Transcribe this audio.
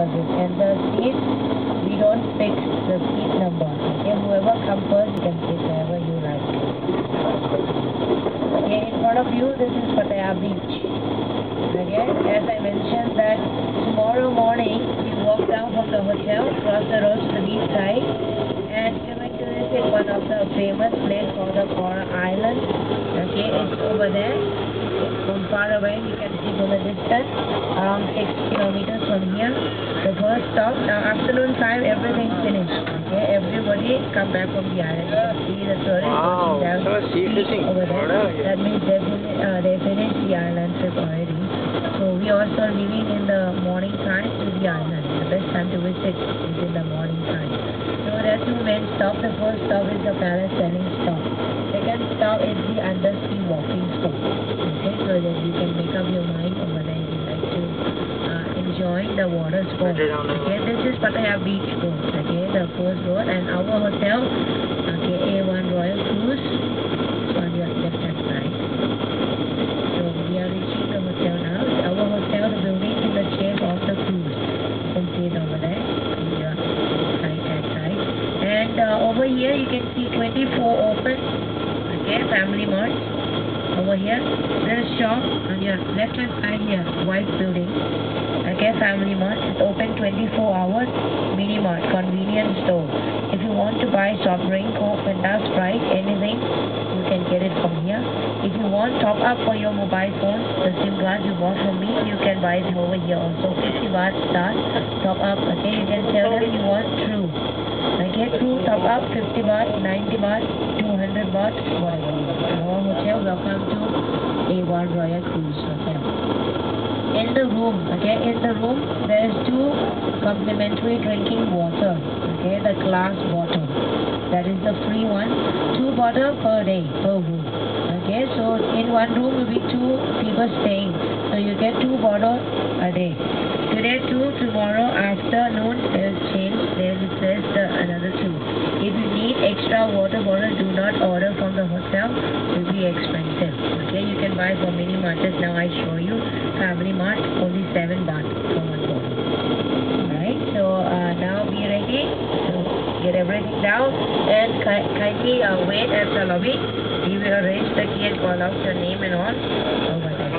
deposit. And the seats, we don't fix the seat number. Okay, whoever comes first, you can sit wherever you like. Okay, in front of you, this is Pattaya Beach. Okay, as I mentioned that tomorrow morning, you walk down from the hotel, cross the road to the beach side, and you're going to visit one of the famous place called the Coral Island. Okay, it's over there. From far away, you can see from a distance, around 6 kilometers from here. The first stop, now afternoon time, everything's finished. Okay, everybody come back from the island. You can see the tourists Wow, down so sea fishing over there. That means they finished the island trip already. So we also leaving in the morning time to the island. The best time to visit is in the morning time. So there are two main stops. The first stop is the parasailing stop. Second stop is the undersea walking stop. Okay, so that you can make up your mind over there if you like to enjoy the water sport. Okay, this is Pattaya Beach Road. Okay, the first road, and our hotel. Okay, A1 Royal Cruise on your left hand side. So we are reaching the hotel now. Our hotel, the building in the shape of the cruise. You can see it over there on your right hand side. And over here you can see 24 open. Okay, Family Mart. Over here, there is shop on your left hand side here, white building. Okay, Family Mart. It's open 24 hours. Mini Mart, convenience store. If you want to buy soft drink, Coke, Fanta, Sprite, anything, you can get it from here. If you want top up for your mobile phone, the SIM card you bought from me, you can buy it over here also. 50 baht start top up. Okay, you can tell them you want True. Okay, True top up 50 baht, 90 baht, 200 baht, whatever. Our hotel, welcome to A1 Royal Cruise Hotel. In the room, there is 2 complimentary drinking water. Okay, the glass bottle. That is the free one. 2 bottles per day, per room. Okay, so in one room will be 2 people staying. So you get 2 bottles a day. Today 2, tomorrow afternoon they will change. They will replace another 2. If you need extra water bottle, do not order from the hotel. It will be expensive. Okay, you can buy from Mini Mart. Just now I show you. Family Mart, only 7 baht for 1 bottle. Alright, so now be ready to get everything down, and kindly wait at the lobby. We will arrange the key and call out your name and all over there.